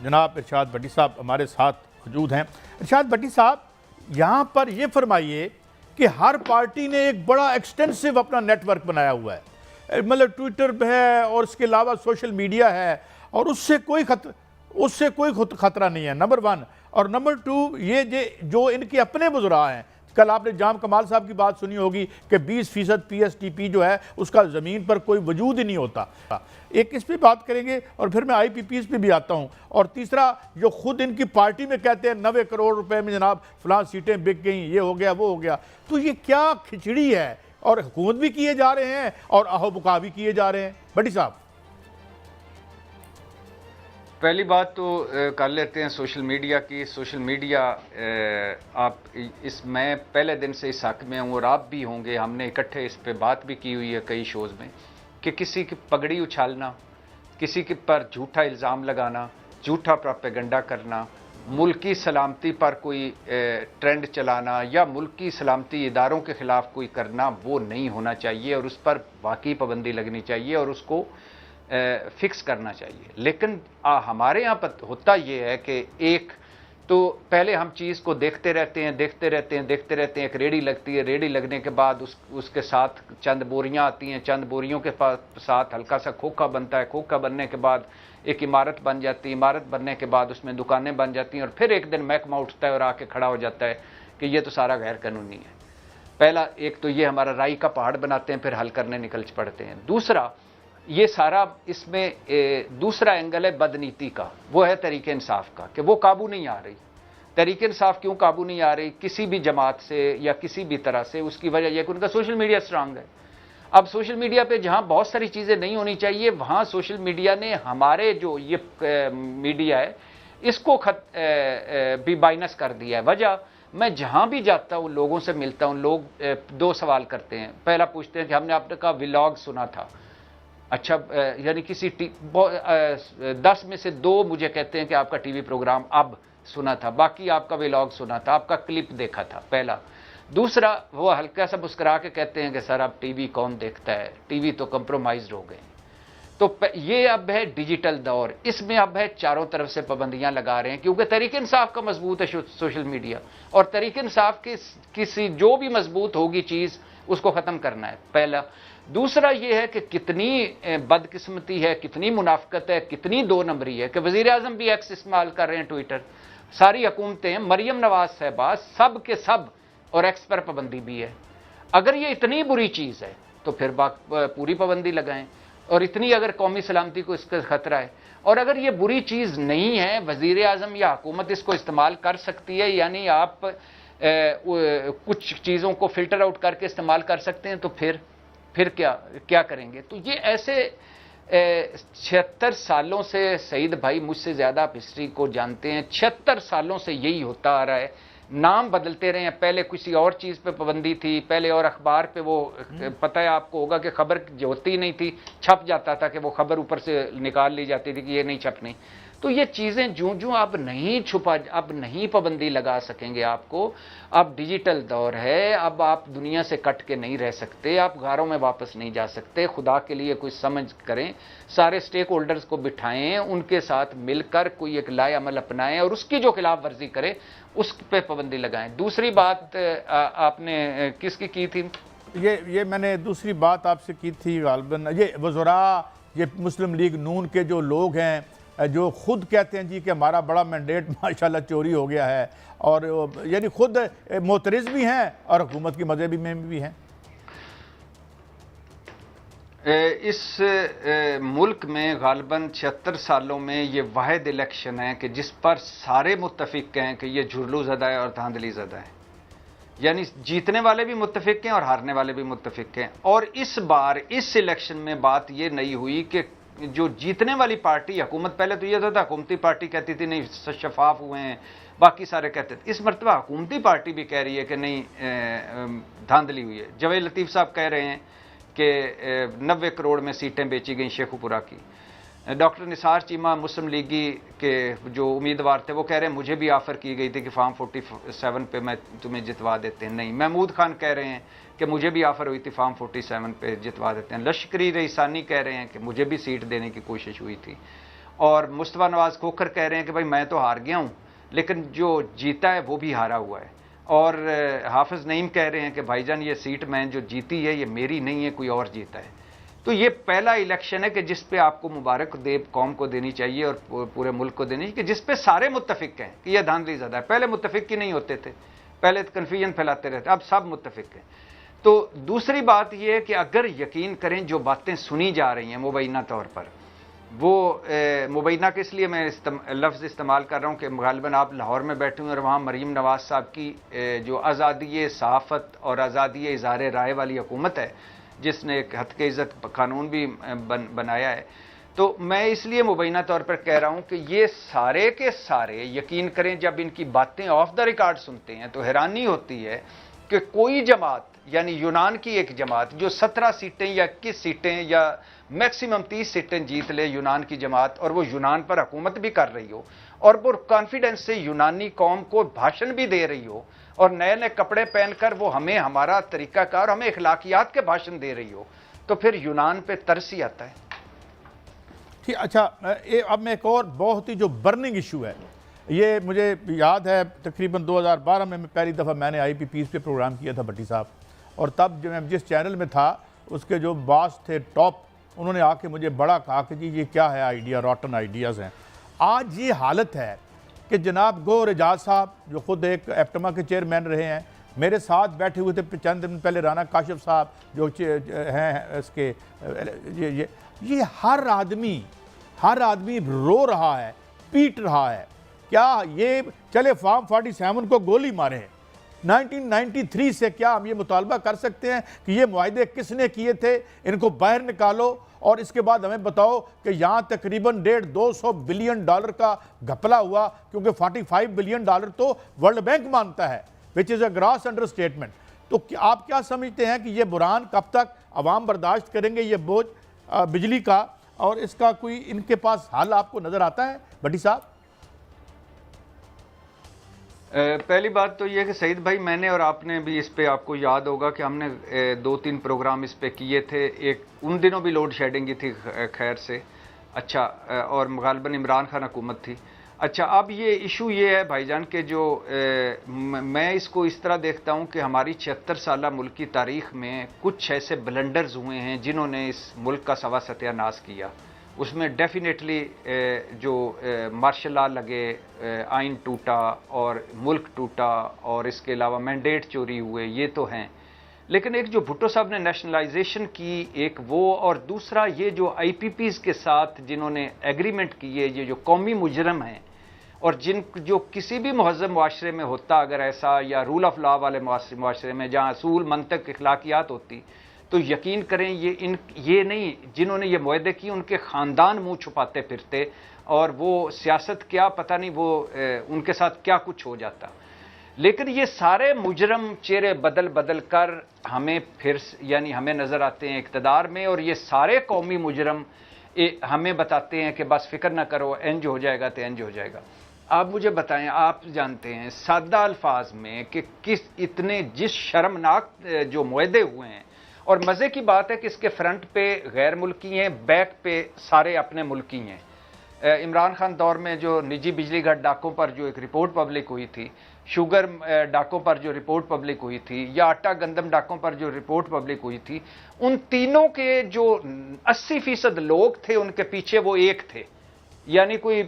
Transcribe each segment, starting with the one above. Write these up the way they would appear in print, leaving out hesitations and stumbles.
جناب ارشاد بٹی صاحب ہمارے ساتھ موجود ہیں۔ ارشاد بٹی صاحب، یہاں پر یہ فرمائیے کہ ہر پارٹی نے ایک بڑا ایکسٹینسو اپنا نیٹ ورک بنایا ہوا ہے، مطلب ٹویٹر ہے اور اس کے علاوہ سوشل میڈیا ہے، اور اس سے کوئی خطرہ نہیں ہے، نمبر ون۔ اور نمبر ٹو، یہ جو ان کے اپنے وزراء ہیں، کل آپ نے جام کمال صاحب کی بات سنی ہوگی کہ 20% پی ایس ٹی پی جو ہے اس کا زمین پر کوئی وجود ہی نہیں ہوتا۔ ایک اس پہ بات کریں گے اور پھر میں آئی پی پیز پہ بھی آتا ہوں۔ اور تیسرا، جو خود ان کی پارٹی میں کہتے ہیں 90 کروڑ روپے میں جناب فلاں سیٹیں بک گئیں، یہ ہو گیا وہ ہو گیا، تو یہ کیا کھچڑی ہے؟ اور حکومت بھی کیے جا رہے ہیں اور آہو بکا بھی کیے جا رہے ہیں۔ بٹی صاحب، پہلی بات تو کر لیتے ہیں سوشل میڈیا کی۔ سوشل میڈیا میں پہلے دن سے اس حق میں ہوں اور آپ بھی ہوں گے، ہم نے اکٹھے اس پہ بات بھی کی ہوئی ہے کئی شوز میں، کہ کسی کی پگڑی اچھالنا، کسی کے پر جھوٹا الزام لگانا، جھوٹا پروپیگنڈا کرنا، ملکی سلامتی پر کوئی ٹرینڈ چلانا یا ملکی سلامتی اداروں کے خلاف کوئی کرنا، وہ نہیں ہونا چاہیے اور اس پر واقعی پابندی لگنی چاہیے اور اس کو فکس کرنا چاہیے۔ لیکن ہمارے یہاں پر ہوتا یہ ہے کہ ایک تو پہلے ہم چیز کو دیکھتے رہتے ہیں، ایک ریڑھی لگتی ہے، ریڑھی لگنے کے بعد اس کے ساتھ چند بوریاں آتی ہیں، چند بوریوں کے ساتھ ہلکا سا کھوکھا بنتا ہے، کھوکھا بننے کے بعد ایک عمارت بن جاتی ہے، عمارت بننے کے بعد اس میں دکانیں بن جاتی ہیں، اور پھر ایک دن محکمہ اٹھتا ہے اور آ کے کھڑا ہو جاتا ہے کہ یہ تو سارا غیر قانونی ہے۔ پہلا ایک تو یہ ہمارا رائی کا پہاڑ بناتے ہیں، پھر حل کرنے نکل پڑتے ہیں۔ دوسرا، یہ سارا اس میں دوسرا اینگل ہے بدنیتی کا، وہ ہے تحریک انصاف کا، کہ وہ قابو نہیں آ رہی۔ تحریک انصاف کیوں قابو نہیں آ رہی کسی بھی جماعت سے یا کسی بھی طرح سے؟ اس کی وجہ یہ کہ ان کا سوشل میڈیا سٹرانگ ہے۔ اب سوشل میڈیا پہ جہاں بہت ساری چیزیں نہیں ہونی چاہیے، وہاں سوشل میڈیا نے ہمارے جو یہ میڈیا ہے اس کو بھی مائنس کر دیا ہے۔ وجہ، میں جہاں بھی جاتا ہوں لوگوں سے ملتا ہوں، لوگ دو سوال کرتے ہیں۔ پہلا پوچھتے ہیں کہ ہم نے آپ کا ولاگ سنا تھا۔ اچھا، یعنی کسی 10 میں سے 2 مجھے کہتے ہیں کہ آپ کا ٹی وی پروگرام اب سنا تھا، باقی آپ کا ولاگ سنا تھا، آپ کا کلپ دیکھا تھا، پہلا۔ دوسرا، وہ ہلکا سا مسکرا کے کہتے ہیں کہ سر اب ٹی وی کون دیکھتا ہے، ٹی وی تو کمپرومائزڈ ہو گئے۔ تو یہ اب ہے ڈیجیٹل دور، اس میں اب ہے چاروں طرف سے پابندیاں لگا رہے ہیں، کیونکہ تحریک انصاف کا مضبوط ہے سوشل میڈیا، اور تحریک انصاف کی کسی جو بھی مضبوط ہوگی چیز اس کو ختم کرنا ہے، پہلا۔ دوسرا یہ ہے کہ کتنی بدقسمتی ہے، کتنی منافقت ہے، کتنی 2 نمبری ہے کہ وزیر اعظم بھی ایکس استعمال کر رہے ہیں، ٹویٹر، ساری حکومتیں، مریم نواز صاحبہ، سب کے سب، اور ایکس پر پابندی بھی ہے۔ اگر یہ اتنی بری چیز ہے تو پھر پوری پابندی لگائیں، اور اتنی اگر قومی سلامتی کو اس کا خطرہ ہے، اور اگر یہ بری چیز نہیں ہے، وزیر اعظم یا حکومت اس کو استعمال کر سکتی ہے، یعنی آپ کچھ چیزوں کو فلٹر آؤٹ کر کے استعمال کر سکتے ہیں، تو پھر کیا کریں گے؟ تو یہ ایسے 76 سالوں سے، سعید بھائی مجھ سے زیادہ آپ ہسٹری کو جانتے ہیں، 76 سالوں سے یہی ہوتا آ رہا ہے۔ نام بدلتے رہے ہیں، پہلے کسی اور چیز پہ پابندی تھی، پہلے اور اخبار پہ، وہ پتہ ہے آپ کو ہوگا کہ خبر جو ہوتی نہیں تھی چھپ جاتا تھا کہ وہ خبر اوپر سے نکال لی جاتی تھی کہ یہ نہیں چھپنی۔ تو یہ چیزیں جو اب نہیں پابندی لگا سکیں گے آپ کو۔ اب ڈیجیٹل دور ہے، اب آپ دنیا سے کٹ کے نہیں رہ سکتے، آپ گھروں میں واپس نہیں جا سکتے۔ خدا کے لیے کوئی سمجھ کریں، سارے سٹیک ہولڈرز کو بٹھائیں، ان کے ساتھ مل کر کوئی ایک لائے عمل اپنائیں، اور اس کی جو خلاف ورزی کرے اس پہ پابندی لگائیں۔ دوسری بات آپ نے کس کی تھی؟ یہ میں نے دوسری بات آپ سے کی تھی غالباً، یہ وزراء، یہ مسلم لیگ نون کے جو لوگ ہیں، جو خود کہتے ہیں جی کہ ہمارا بڑا مینڈیٹ ماشاءاللہ چوری ہو گیا ہے، اور یعنی خود معترض بھی ہیں اور حکومت کی مذہبی میں بھی ہیں۔ اس ملک میں غالباً 76 سالوں میں یہ واحد الیکشن ہے کہ جس پر سارے متفق ہیں کہ یہ جھرلو زدہ ہے اور دھاندلی زدہ ہے، یعنی جیتنے والے بھی متفق ہیں اور ہارنے والے بھی متفق ہیں۔ اور اس بار اس الیکشن میں بات یہ نہیں ہوئی کہ جو جیتنے والی پارٹی حکومت، پہلے تو یہ تھا حکومتی پارٹی کہتی تھی نہیں شفاف ہوئے ہیں، باقی سارے کہتے تھے، اس مرتبہ حکومتی پارٹی بھی کہہ رہی ہے کہ نہیں دھاندلی ہوئی ہے۔ جوید لطیف صاحب کہہ رہے ہیں کہ 90 کروڑ میں سیٹیں بیچی گئیں شیخو پورہ کی۔ ڈاکٹر نثار چیمہ مسلم لیگی کے جو امیدوار تھے وہ کہہ رہے ہیں مجھے بھی آفر کی گئی تھی کہ فارم 47 پہ میں تمہیں جتوا دیتے ہیں، نہیں۔ محمود خان کہہ رہے ہیں کہ مجھے بھی آفر ہوئی تھی فارم 47 پہ جتوا دیتے ہیں۔ لشکری رئیسانی کہہ رہے ہیں کہ مجھے بھی سیٹ دینے کی کوشش ہوئی تھی۔ اور مصطفیٰ نواز کھوکھر کہہ رہے ہیں کہ بھائی میں تو ہار گیا ہوں لیکن جو جیتا ہے وہ بھی ہارا ہوا ہے، اور حافظ نعیم کہہ رہے ہیں کہ بھائی جان یہ سیٹ میں جو جیتی ہے یہ میری نہیں ہے، کوئی اور جیتا ہے۔ تو یہ پہلا الیکشن ہے کہ جس پہ آپ کو مبارک دے قوم کو دینی چاہیے اور پورے ملک کو دینی چاہیے، کہ جس پہ سارے متفق ہیں کہ یہ دھاندلی زدہ ہے۔ پہلے متفق ہی نہیں ہوتے تھے، پہلے کنفیوژن پھیلاتے رہتے، اب سب متفق ہیں۔ تو دوسری بات یہ ہے کہ اگر یقین کریں جو باتیں سنی جا رہی ہیں مبینہ طور پر، وہ مبینہ کس لیے میں لفظ استعمال کر رہا ہوں کہ غالباً آپ لاہور میں بیٹھے ہوئے اور وہاں مریم نواز صاحب کی جو آزادی صحافت اور آزادی اظہار رائے والی حکومت ہے، جس نے ایک حد کے عزت قانون بھی بنایا ہے، تو میں اس لیے مبینہ طور پر کہہ رہا ہوں کہ یہ سارے کے سارے یقین کریں جب ان کی باتیں آف دا ریکارڈ سنتے ہیں تو حیرانی ہوتی ہے کہ کوئی جماعت یعنی یونان کی ایک جماعت جو 17 سیٹیں یا 21 سیٹیں یا میکسیمم 30 سیٹیں جیت لے، یونان کی جماعت، اور وہ یونان پر حکومت بھی کر رہی ہو اور وہ کانفیڈنس سے یونانی قوم کو بھاشن بھی دے رہی ہو اور نئے نئے کپڑے پہن کر وہ ہمیں ہمارا طریقہ کار، ہمیں اخلاقیات کے بھاشن دے رہی ہو، تو پھر یونان پہ ترس ہی آتا ہے۔ ٹھیک، اچھا اب میں ایک اور بہت ہی جو برننگ ایشو ہے، یہ مجھے یاد ہے تقریباً 2012 میں پہلی دفعہ میں نے IP پیس پہ پروگرام کیا تھا بھٹی صاحب، اور تب جو میں جس چینل میں تھا اس کے جو باس تھے ٹاپ، انہوں نے آ کے مجھے بڑا کہا کہ جی یہ کیا ہے آئیڈیا، روٹن آئیڈیاز ہیں۔ آج یہ حالت ہے کہ جناب گوہر اعجاز صاحب جو خود ایک ایپٹما کے چیئرمین رہے ہیں، میرے ساتھ بیٹھے ہوئے تھے چند دن پہلے رانا کاشف صاحب جو ہیں اس کے، یہ ہر آدمی رو رہا ہے، پیٹ رہا ہے، کیا یہ چلے فارم 47 کو گولی مارے ہیں۔ 1993 سے کیا ہم یہ مطالبہ کر سکتے ہیں کہ یہ معاہدے کس نے کیے تھے، ان کو باہر نکالو، اور اس کے بعد ہمیں بتاؤ کہ یہاں تقریباً 150 بلین ڈالر کا گھپلا ہوا، کیونکہ 45 بلین ڈالر تو ورلڈ بینک مانتا ہے، which is a gross understatement۔ تو آپ کیا سمجھتے ہیں کہ یہ بحران کب تک عوام برداشت کریں گے، یہ بوجھ بجلی کا، اور اس کا کوئی ان کے پاس حل آپ کو نظر آتا ہے بھٹی صاحب؟ پہلی بات تو یہ کہ سعید بھائی، میں نے اور آپ نے بھی اس پہ، آپ کو یاد ہوگا کہ ہم نے 2-3 پروگرام اس پہ کیے تھے، ایک ان دنوں بھی لوڈ شیڈنگ ہی تھی خیر سے، اچھا، اور غالباً عمران خان حکومت تھی۔ اچھا، اب یہ ایشو یہ ہے بھائی جان کہ جو میں اس کو اس طرح دیکھتا ہوں کہ ہماری 76 سالہ ملک کی تاریخ میں کچھ ایسے بلنڈرز ہوئے ہیں جنہوں نے اس ملک کا سوا ستیہ ناش کیا۔ اس میں ڈیفینیٹلی جو مارشل لا لگے، آئین ٹوٹا اور ملک ٹوٹا، اور اس کے علاوہ مینڈیٹ چوری ہوئے، یہ تو ہیں۔ لیکن ایک جو بھٹو صاحب نے نیشنلائزیشن کی، ایک وہ، اور دوسرا یہ جو IPPs کے ساتھ جنہوں نے ایگریمنٹ کیے، یہ جو قومی مجرم ہیں اور جو کسی بھی مہذب معاشرے میں ہوتا اگر ایسا، یا رول آف لا والے معاشرے میں جہاں اصول، منطق، اخلاقیات ہوتی، تو یقین کریں یہ نہیں، جنہوں نے یہ معاہدے کی ان کے خاندان منہ چھپاتے پھرتے، اور وہ سیاست کیا پتہ نہیں وہ ان کے ساتھ کیا کچھ ہو جاتا۔ لیکن یہ سارے مجرم چہرے بدل کر ہمیں پھر یعنی ہمیں نظر آتے ہیں اقتدار میں، اور یہ سارے قومی مجرم ہمیں بتاتے ہیں کہ بس فکر نہ کرو، انج ہو جائے گا تو انج ہو جائے گا۔ آپ مجھے بتائیں، آپ جانتے ہیں سادہ الفاظ میں کہ جس شرمناک جو معاہدے ہوئے ہیں، اور مزے کی بات ہے کہ اس کے فرنٹ پہ غیر ملکی ہیں، بیک پہ سارے اپنے ملکی ہیں۔ عمران خان دور میں جو نجی بجلی گھر ڈاکوں پر جو ایک رپورٹ پبلک ہوئی تھی، شوگر ڈاکوں پر جو رپورٹ پبلک ہوئی تھی، یا آٹا گندم ڈاکوں پر جو رپورٹ پبلک ہوئی تھی، ان تینوں کے جو 80% لوگ تھے ان کے پیچھے وہ ایک تھے، یعنی کوئی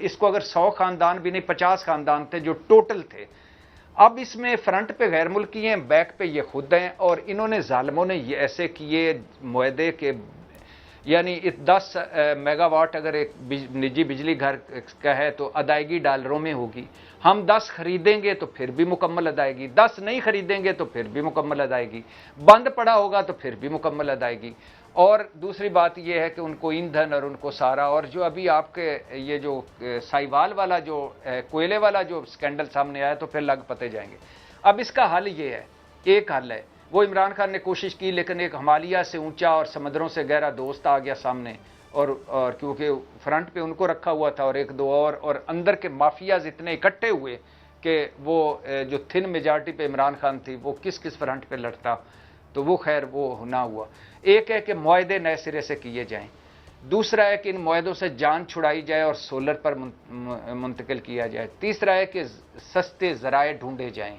اس کو اگر 100 خاندان بھی نہیں، 50 خاندان تھے جو ٹوٹل تھے۔ اب اس میں فرنٹ پہ غیر ملکی ہیں، بیک پہ یہ خود ہیں، اور انہوں نے ظالموں نے یہ ایسے کیے معاہدے کے، یعنی 10 میگا واٹ اگر ایک نجی بجلی گھر کا ہے تو ادائیگی ڈالروں میں ہوگی، ہم 10 خریدیں گے تو پھر بھی مکمل ادائیگی، 10 نہیں خریدیں گے تو پھر بھی مکمل ادائیگی، بند پڑا ہوگا تو پھر بھی مکمل ادائیگی۔ اور دوسری بات یہ ہے کہ ان کو ایندھن اور ان کو سارا، اور جو ابھی آپ کے یہ جو سائیوال والا جو کوئلے والا جو سکینڈل سامنے آیا تو پھر لگ پتے جائیں گے۔ اب اس کا حل یہ ہے، ایک حل ہے، وہ عمران خان نے کوشش کی، لیکن ایک ہمالیہ سے اونچا اور سمندروں سے گہرا دوست آ گیا سامنے، اور کیونکہ فرنٹ پہ ان کو رکھا ہوا تھا اور ایک دو اور اندر کے مافیاز اتنے اکٹھے ہوئے کہ وہ جو تھن میجارٹی پہ عمران خان تھی وہ کس فرنٹ پہ لڑتا، تو وہ خیر وہ نہ ہوا۔ ایک ہے کہ معاہدے نئے سرے سے کیے جائیں، دوسرا ہے کہ ان معاہدوں سے جان چھڑائی جائے اور سولر پر منتقل کیا جائے. تیسرا ہے کہ سستے ذرائع ڈھونڈے جائیں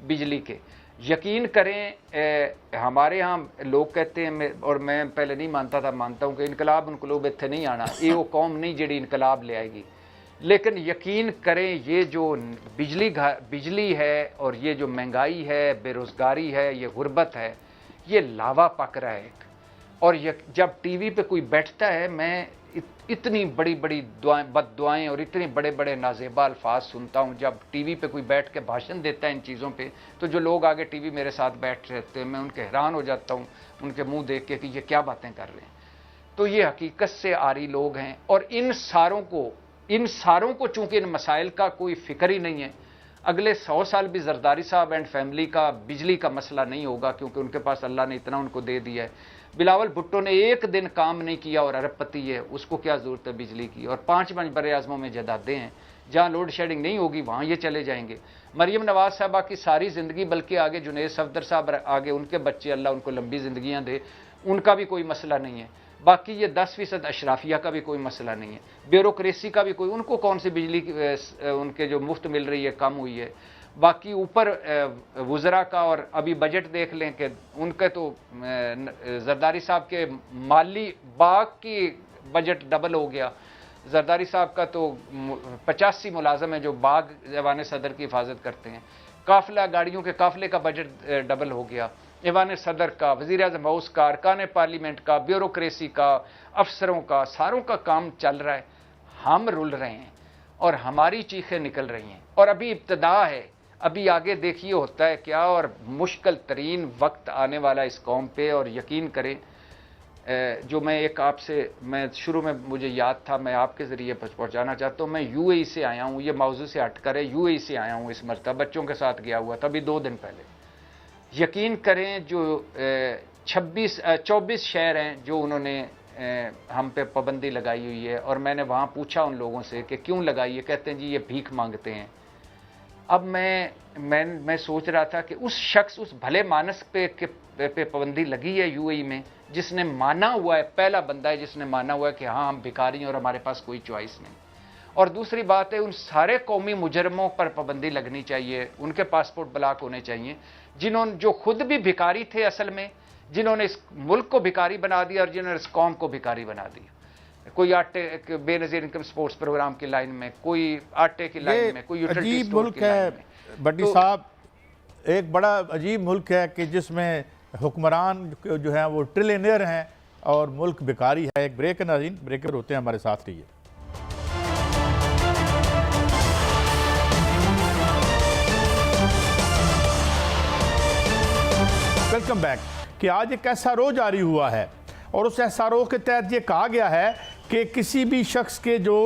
بجلی کے. یقین کریں ہمارے ہاں لوگ کہتے ہیں اور میں پہلے نہیں مانتا تھا, مانتا ہوں کہ انقلاب انقلوب اتنے نہیں آنا, یہ وہ قوم نہیں جڑی انقلاب لے آئے گی. لیکن یقین کریں یہ جو بجلی ہے اور یہ جو مہنگائی ہے, بے روزگاری ہے, یہ غربت ہے, یہ لاوا پک رہا ہے. اور جب ٹی وی پہ کوئی بیٹھتا ہے, میں اتنی بڑی بڑی بد دعائیں اور اتنے بڑے بڑے نازیبا الفاظ سنتا ہوں جب ٹی وی پہ کوئی بیٹھ کے بھاشن دیتا ہے ان چیزوں پہ. تو جو لوگ آگے ٹی وی میرے ساتھ بیٹھ رہتے ہیں, میں ان کے حیران ہو جاتا ہوں ان کے منہ دیکھ کے کہ یہ کیا باتیں کر رہے ہیں. تو یہ حقیقت سے عاری لوگ ہیں, اور ان ساروں کو چونکہ ان مسائل کا کوئی فکر ہی نہیں ہے. اگلے 100 سال بھی زرداری صاحب اینڈ فیملی کا بجلی کا مسئلہ نہیں ہوگا, کیونکہ ان کے پاس اللہ نے اتنا ان کو دے دیا ہے. بلاول بھٹو نے ایک دن کام نہیں کیا اور ارب پتی ہے, اس کو کیا ضرورت ہے بجلی کی. اور 5 بر اعظموں میں جدادیں ہیں, جہاں لوڈ شیڈنگ نہیں ہوگی وہاں یہ چلے جائیں گے. مریم نواز صاحبہ کی ساری زندگی, بلکہ آگے جنید صفدر صاحب آگے ان کے بچے اللہ ان کو لمبی زندگیاں دے, ان کا بھی کوئی مسئلہ نہیں ہے. باقی یہ 10% اشرافیہ کا بھی کوئی مسئلہ نہیں ہے, بیوروکریسی کا بھی کوئی, ان کو کون سی بجلی ان کے جو مفت مل رہی ہے کم ہوئی ہے. باقی اوپر وزراء کا, اور ابھی بجٹ دیکھ لیں کہ ان کے تو زرداری صاحب کے مالی باغ کی بجٹ ڈبل ہو گیا. زرداری صاحب کا تو 85 ملازم ہیں جو باغ ایوان صدر کی حفاظت کرتے ہیں. قافلہ گاڑیوں کے قافلے کا بجٹ ڈبل ہو گیا. ایوان صدر کا, وزیر اعظم ہاؤس کا, ارکان پارلیمنٹ کا, بیوروکریسی کا, افسروں کا, ساروں کا کام چل رہا ہے. ہم رل رہے ہیں اور ہماری چیخیں نکل رہی ہیں, اور ابھی ابتدا ہے. ابھی آگے دیکھیے ہوتا ہے کیا, اور مشکل ترین وقت آنے والا اس قوم پہ. اور یقین کریں جو میں ایک آپ سے, میں شروع میں مجھے یاد تھا, میں آپ کے ذریعے پہنچانا چاہتا ہوں. میں یو اے ای سے آیا ہوں, یہ موضوع سے ہٹ کر ہے, یو اے ای سے آیا ہوں اس مرتبہ, بچوں کے ساتھ گیا ہوا تھا ابھی 2 دن پہلے. یقین کریں جو 24 شہر ہیں جو انہوں نے ہم پہ پابندی لگائی ہوئی ہے, اور میں نے وہاں پوچھا ان لوگوں سے کہ کیوں لگائی ہے, کہتے ہیں جی یہ بھیک مانگتے ہیں. اب میں سوچ رہا تھا کہ اس شخص, اس بھلے مانس پہ پابندی لگی ہے یو اے ای میں, جس نے مانا ہوا ہے, پہلا بندہ ہے جس نے مانا ہوا ہے کہ ہاں ہم بھکاری ہیں اور ہمارے پاس کوئی چوائس نہیں. اور دوسری بات ہے ان سارے قومی مجرموں پر پابندی لگنی چاہیے, ان کے پاسپورٹ بلاک ہونے چاہیے جو خود بھی بھکاری تھے اصل میں, جنہوں نے اس ملک کو بھکاری بنا دیا اور جنہوں نے اس قوم کو بھکاری بنا دیا. کوئی آٹے بے نظیر انکم سپورٹس پروگرام کی لائن میں, کوئی آٹے کی لائن میں, کوئی یوٹیلٹی اسٹور کی لائن میں. بٹی صاحب ایک بڑا عجیب ملک ہے کہ جس میں حکمران جو ہیں وہ ٹریلینئر ہیں اور ملک بھکاری ہے. ایک بریک ہے ناظرین, بریک پر ہوتے ہیں, ہمارے ساتھ رہیے. Welcome back. کہ آج ایک ایسا رو جاری ہوا ہے, اور اس ایسا رو کے تحت یہ کہا گیا ہے کہ کسی بھی شخص کے جو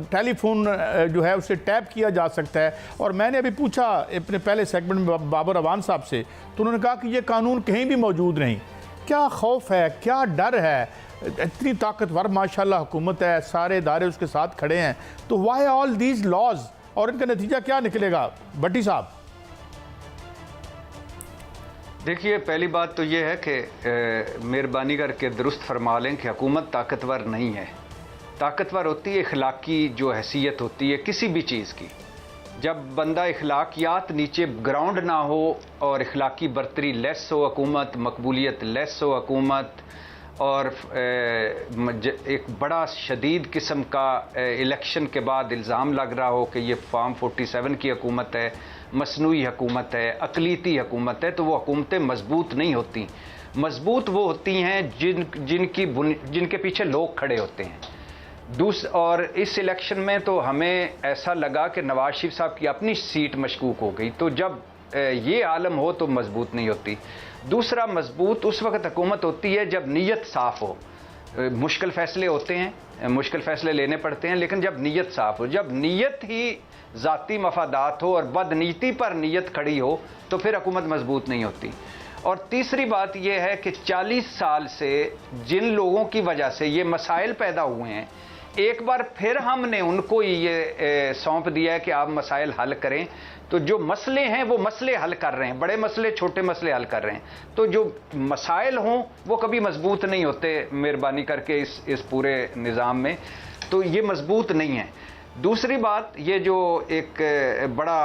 ٹیلی فون جو ہے اسے ٹیپ کیا جا سکتا ہے. اور میں نے ابھی پوچھا اپنے پہلے سیگمنٹ میں بابر اوان صاحب سے, تو انہوں نے کہا کہ یہ قانون کہیں بھی موجود نہیں. کیا خوف ہے, کیا ڈر ہے؟ اتنی طاقتور ماشاءاللہ حکومت ہے, سارے ادارے اس کے ساتھ کھڑے ہیں, تو وائی آل دیز لاز, اور ان کا نتیجہ کیا نکلے گا بٹی صاحب؟ دیکھیے پہلی بات تو یہ ہے کہ مہربانی کر کے درست فرما لیں کہ حکومت طاقتور نہیں ہے. طاقتور ہوتی ہے اخلاقی جو حیثیت ہوتی ہے کسی بھی چیز کی. جب بندہ اخلاقیات نیچے گراؤنڈ نہ ہو اور اخلاقی برتری لیس ہو حکومت, مقبولیت لیس ہو حکومت, اور ایک بڑا شدید قسم کا الیکشن کے بعد الزام لگ رہا ہو کہ یہ فارم 47 کی حکومت ہے, مصنوعی حکومت ہے, اقلیتی حکومت ہے, تو وہ حکومتیں مضبوط نہیں ہوتی. مضبوط وہ ہوتی ہیں جن کے پیچھے لوگ کھڑے ہوتے ہیں. اور اس الیکشن میں تو ہمیں ایسا لگا کہ نواز شریف صاحب کی اپنی سیٹ مشکوک ہو گئی, تو جب یہ عالم ہو تو مضبوط نہیں ہوتی. دوسرا, مضبوط اس وقت حکومت ہوتی ہے جب نیت صاف ہو. مشکل فیصلے ہوتے ہیں, مشکل فیصلے لینے پڑتے ہیں, لیکن جب نیت صاف ہو, جب نیت ہی ذاتی مفادات ہو اور بدنیتی پر نیت کھڑی ہو, تو پھر حکومت مضبوط نہیں ہوتی. اور تیسری بات یہ ہے کہ 40 سال سے جن لوگوں کی وجہ سے یہ مسائل پیدا ہوئے ہیں, ایک بار پھر ہم نے ان کو یہ سونپ دیا ہے کہ آپ مسائل حل کریں. تو جو مسئلے ہیں وہ مسئلے حل کر رہے ہیں, بڑے مسئلے چھوٹے مسئلے حل کر رہے ہیں. تو جو مسائل ہوں وہ کبھی مضبوط نہیں ہوتے مہربانی کر کے اس پورے نظام میں, تو یہ مضبوط نہیں ہے. دوسری بات, یہ جو ایک بڑا